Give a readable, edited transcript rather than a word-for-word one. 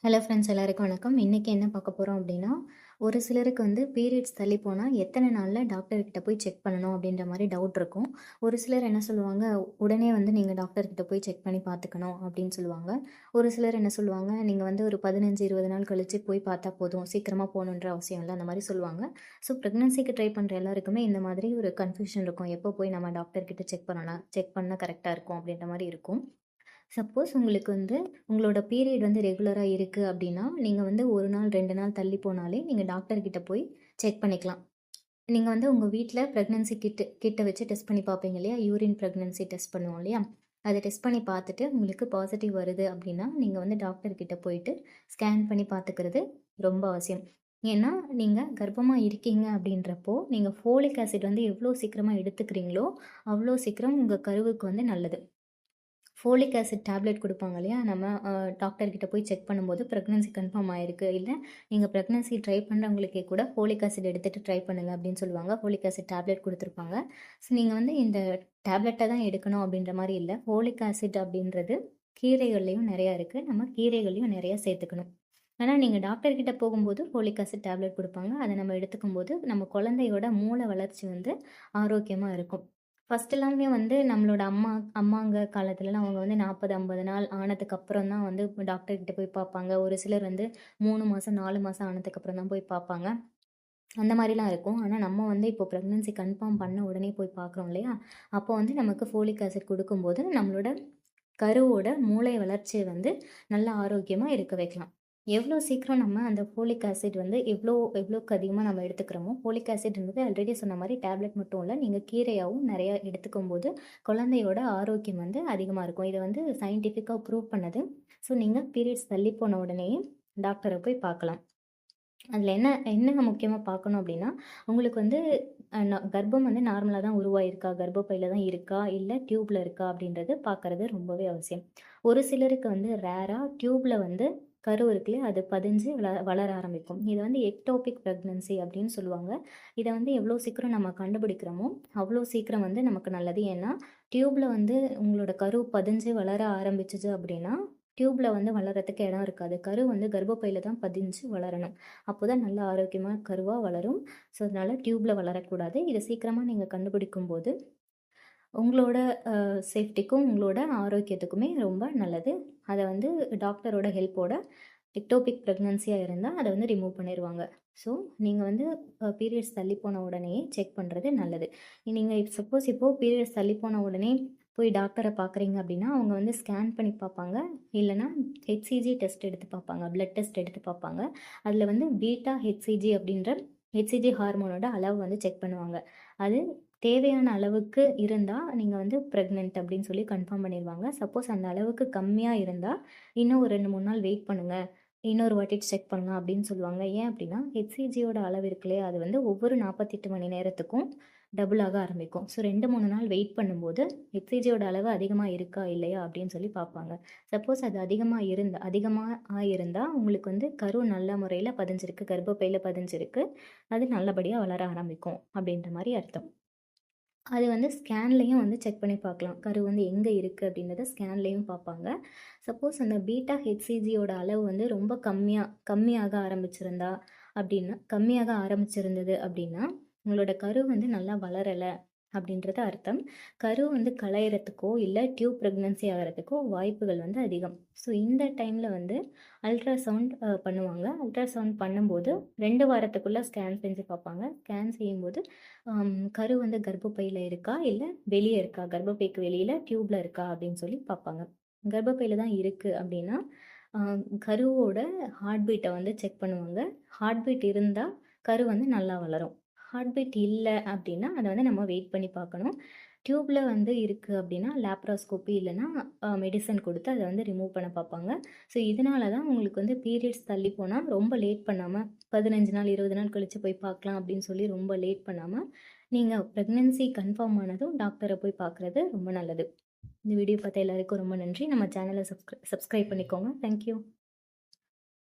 Hello friends, எல்லாருக்கும் வணக்கம். இன்றைக்கி என்ன பார்க்க போகிறோம் அப்படின்னா, ஒரு சிலருக்கு வந்து பீரியட்ஸ் தள்ளி போனால் எத்தனை நாளில் டாக்டர்கிட்ட போய் செக் பண்ணணும் அப்படின்ற மாதிரி டவுட் இருக்கும். ஒரு சிலர் என்ன சொல்லுவாங்க, உடனே வந்து நீங்கள் டாக்டர்கிட்ட போய் செக் பண்ணி பார்த்துக்கணும் அப்படின்னு சொல்லுவாங்க. ஒரு சிலர் என்ன சொல்லுவாங்க, நீங்கள் வந்து ஒரு 15-20 நாள் கழித்து போய் பார்த்தா போதும், சீக்கிரமாக போகணுன்ற அவசியம் இல்லை, அந்த மாதிரி சொல்லுவாங்க. ஸோ ப்ரெக்னன்சிக்கு ட்ரை பண்ணுற எல்லாருக்குமே இந்த மாதிரி ஒரு கன்ஃபியூஷன் இருக்கும். எப்போ போய் நம்ம டாக்டர்கிட்ட செக் பண்ணால் கரெக்டாக இருக்கும் அப்படின்ற மாதிரி இருக்கும். சப்போஸ் உங்களுக்கு வந்து உங்களோட பீரியட் வந்து ரெகுலராக இருக்குது அப்படின்னா, நீங்கள் வந்து 1 நாள் 2 நாள் தள்ளி போனாலே நீங்கள் டாக்டர் கிட்ட போய் செக் பண்ணிக்கலாம். நீங்க வந்து உங்க வீட்ல பிரெக்னன்சி கிட்ட வச்சு டெஸ்ட் பண்ணி பார்ப்பீங்க இல்லையா? யூரின் பிரெக்னன்சி டெஸ்ட் பண்ணுவோம் இல்லையா? அத டெஸ்ட் பண்ணி பார்த்துட்டு உங்களுக்கு பாசிட்டிவ் வருது அப்படின்னா, நீங்க வந்து டாக்டர் கிட்ட போயிட்டு ஸ்கேன் பண்ணி பார்த்துக்கிறது ரொம்ப அவசியம். ஏன்னா, நீங்க கர்ப்பமா இருக்கீங்க அப்படின்றப்போ, நீங்க ஃபோலிக் ஆசிட் வந்து எவ்வளோ சீக்கிரமா எடுத்துக்கிறீங்களோ, அவ்வளோ சீக்கிரம் உங்க கருவுக்கு வந்து நல்லது. ஃபோலிக் ஆசிட் டேப்லெட் குடுப்பாங்க இல்லையா? நம்ம டாக்டர் கிட்ட போய் செக் பண்ணும்போது பிரெக்னன்சி கன்ஃபார்ம் ஆயிருக்கு. இல்ல நீங்க பிரெக்னன்சி ட்ரை பண்றவங்களுக்கே கூட ஃபோலிக் ஆசிட் எடுத்துட்டு ட்ரை பண்ணுங்க அப்படின்னு சொல்லுவாங்க. ஃபோலிக் ஆசிட் டேப்லெட் குடுத்துருப்பாங்க. ஸோ நீங்க வந்து இந்த டேப்லெட்ட தான் எடுக்கணும் அப்படின்ற மாரி இல்ல. ஃபோலிக் ஆசிட் அப்படின்றது கீரைகள்லயும் நெறையா இருக்கு. நம்ம கீரைகளையும் நெறையா சேர்த்துக்கணும். ஆனா நீங்க டாக்டர் கிட்ட போகும்போது ஃபோலிக் ஆசிட் டேப்லெட் குடுப்பாங்க. அத நம்ம எடுத்துக்கும்போது நம்ம குழந்தையோட மூளை வளர்ச்சி வந்து ஆரோக்கியமா இருக்கும். ஃபர்ஸ்ட் எல்லாமே வந்து நம்மளோட அம்மாங்க காலத்துலலாம் அவங்க வந்து 40, 50 நாள் ஆனதுக்கு அப்புறம் தான் வந்து டாக்டர் கிட்ட போய் பார்ப்பாங்க. ஒரு சிலர் வந்து 3 மாசம், 4 மாசம் ஆனதுக்கு அப்புறம் தான் போய் பார்ப்பாங்க. அந்த மாரிலாம் இருக்கும். ஆனா நம்ம வந்து இப்போ பிரெக்னன்சி கன்ஃபார்ம் பண்ண உடனே போய் பார்க்குறோம் இல்லையா? அப்போ வந்து நமக்கு ஃபோலிக் ஆசிட் குடுக்கும்போது நம்மளோட கருவோட மூளை வளர்ச்சிய வந்து நல்ல ஆரோக்கியமா இருக்க வைக்கலாம். எவ்வளோ சீக்கிரம் நம்ம அந்த ஃபோலிக் ஆசிட் வந்து எவ்வளோக்கு அதிகமா நம்ம எடுத்துக்கிறோமோ, ஃபோலிக் ஆசிட்ன்றது ஆல்ரெடி சொன்ன மாரி டேப்லெட் மட்டும் இல்ல. நீங்க கீரையாவும் நெறைய எடுத்துக்கும்போது, குழந்தையோட ஆரோக்கியம் வந்து அதிகமா இருக்கும். இத வந்து சயின்டிஃபிக்கா ப்ரூவ் பண்ணது. ஸோ நீங்க பீரியட்ஸ் தள்ளி போன உடனேயே டாக்டர போய் பார்க்கலாம். அதில என்னங்க முக்கியமா பார்க்கணும் அப்டின்னா, உங்களுக்கு வந்து கர்ப்பம் வந்து நார்மலா தான் உருவாயிருக்கா? கர்ப்பப்பையில தான் இருக்கா? இல்ல டியூப்ல இருக்கா? அப்டின்றது பார்க்கறது ரொம்பவே அவசியம். ஒரு சிலருக்கு வந்து ரேரா டியூப்ல வந்து கரு இருக்கு இல்லையா? அது பதிஞ்சு வளர ஆரம்பிக்கும். இத வந்து எக்டோபிக் பிரெக்னன்சி அப்டின்னு சொல்லுவாங்க. இத வந்து எவ்ளோ சீக்கிரம் நம்ம கண்டுபிடிக்கிறோமோ, அவ்ளோ சீக்கிரம் வந்து நமக்கு நல்லது. ஏன்னா, டியூப்ல வந்து உங்களோட கரு பதிஞ்சு வளர ஆரம்பிச்சுச்சு அப்டின்னா, டியூப்ல வந்து வளர்றதுக்கு இடம் இருக்காது. கரு வந்து கர்ப்பப்பையில தான் பதிஞ்சு வளரணும். அப்போதான் நல்ல ஆரோக்கியமா கருவா வளரும். ஸோ, அதனால டியூப்ல வளரக்கூடாது. இத சீக்கிரமா நீங்க கண்டுபிடிக்கும்போது, உங்களோட சேஃப்டிக்கும், உங்களோட ஆரோக்கியத்துக்குமே ரொம்ப நல்லது. அத வந்து டாக்டரோட ஹெல்ப்போட எக்டோபிக் பிரெக்னன்சியா இருந்தா, அத வந்து ரிமூவ் பண்ணிருவாங்க. ஸோ, நீங்க வந்து பீரியட்ஸ் தள்ளி போன உடனேயே செக் பண்றது நல்லது. நீங்க சப்போஸ் இப்போ பீரியட்ஸ் தள்ளி போன உடனே போய் டாக்டர பார்க்குறீங்க அப்படின்னா, அவங்க வந்து ஸ்கேன் பண்ணி பார்ப்பாங்க. இல்லன்னா ஹெச்சிஜி டெஸ்ட் எடுத்து பார்ப்பாங்க. பிளட் டெஸ்ட் எடுத்து பார்ப்பாங்க. அதில வந்து பீட்டா ஹெச்சிஜி அப்படின்ற ஹெச்சிஜி ஹார்மோனோட அளவு வந்து செக் பண்ணுவாங்க. அது தேவையான அளவுக்கு இருந்தா, நீங்க வந்து பிரெக்னன்ட் அப்படின்னு சொல்லி கன்ஃபார்ம் பண்ணிருவாங்க. சப்போஸ் அந்த அளவுக்கு கம்மியா இருந்தா, இன்னும் ஒரு 2, 3 நாள் வெயிட் பண்ணுங்க. இன்னொரு வாட்டி செக் பண்ணலாம் அப்படின்னு சொல்லுவாங்க. ஏன் அப்படின்னா, ஹெச்சிஜியோட அளவு இருக்கு இல்லையா? அது வந்து ஒவ்வொரு 48 மணி நேரத்துக்கும் டபுள் ஆக ஆரம்பிக்கும். ஸோ 2, 3 நாள் வெயிட் பண்ணும்போது, ஹெச்சிஜியோட அளவு அதிகமா இருக்கா? இல்லையா? அப்படின்னு சொல்லி பார்ப்பாங்க. சப்போஸ் அது அதிகமா ஆயிருந்தா, உங்களுக்கு வந்து கரு நல்ல முறையில பதிஞ்சிருக்கு, கர்ப்பப்பையில பதிஞ்சிருக்கு. அது நல்லபடியா வளர ஆரம்பிக்கும் அப்படின்ற மாரி அர்த்தம். அது வந்து ஸ்கேன்லயும் வந்து செக் பண்ணி பார்க்கலாம். கரு வந்து எங்க இருக்கு அப்படின்றத ஸ்கேன்லயும் பார்ப்பாங்க. சப்போஸ் அந்த பீட்டா ஹெச்சிஜியோட அளவு வந்து ரொம்ப கம்மியாக ஆரம்பிச்சிருந்தா கம்மியாக ஆரம்பிச்சிருந்தது அப்படின்னா, உங்களோட கரு வந்து நல்லா வளரல அப்படின்றது அர்த்தம். கரு வந்து கலையறதுக்கோ, இல்ல டியூப் பிரெக்னன்சி ஆகறதுக்கோ வாய்ப்புகள் வந்து அதிகம். ஸோ இந்த டைம்ல வந்து அல்ட்ராசவுண்ட் பண்ணுவாங்க. அல்ட்ராசவுண்ட் பண்ணும்போது 2 வாரத்துக்குள்ள ஸ்கேன் செஞ்சு பார்ப்பாங்க. ஸ்கேன் செய்யும்போது கரு வந்து கர்ப்பப்பையில இருக்கா? இல்ல வெளிய இருக்கா? கர்ப்பப்பைக்கு வெளியில டியூப்ல இருக்கா? அப்படின்னு சொல்லி பார்ப்பாங்க. கர்ப்பப்பையில தான் இருக்கு அப்படின்னா, அ கருவோட ஹார்ட் பீட்ட வந்து செக் பண்ணுவாங்க. ஹார்ட் பீட் இருந்தா கரு வந்து நல்லா வளரும். ஹார்ட் பீட் இல்ல அப்படின்னா, அத வந்து நம்ம வெயிட் பண்ணி பார்க்கணும். டியூப்ல வந்து இருக்கு அப்படின்னா, லேப்ராஸ்கோப்பி இல்லன்னா மெடிசின் குடுத்து அத வந்து ரிமூவ் பண்ண பார்ப்பாங்க. ஸோ இதனால தான் உங்களுக்கு வந்து பீரியட்ஸ் தள்ளி போனா ரொம்ப லேட் பண்ணாம 15 நாள், 20 நாள் கழிச்சு போய் பார்க்கலாம் அப்படின்னு சொல்லி ரொம்ப லேட் பண்ணாம, நீங்க பிரெக்னன்சி கன்ஃபார்ம் ஆனதும் டாக்டர போய் பார்க்குறது ரொம்ப நல்லது. இந்த வீடியோ பார்த்த எல்லாருக்கும் ரொம்ப நன்றி. நம்ம சேனல சப்ஸ்கிரைப் பண்ணிக்கோங்க. Thank you.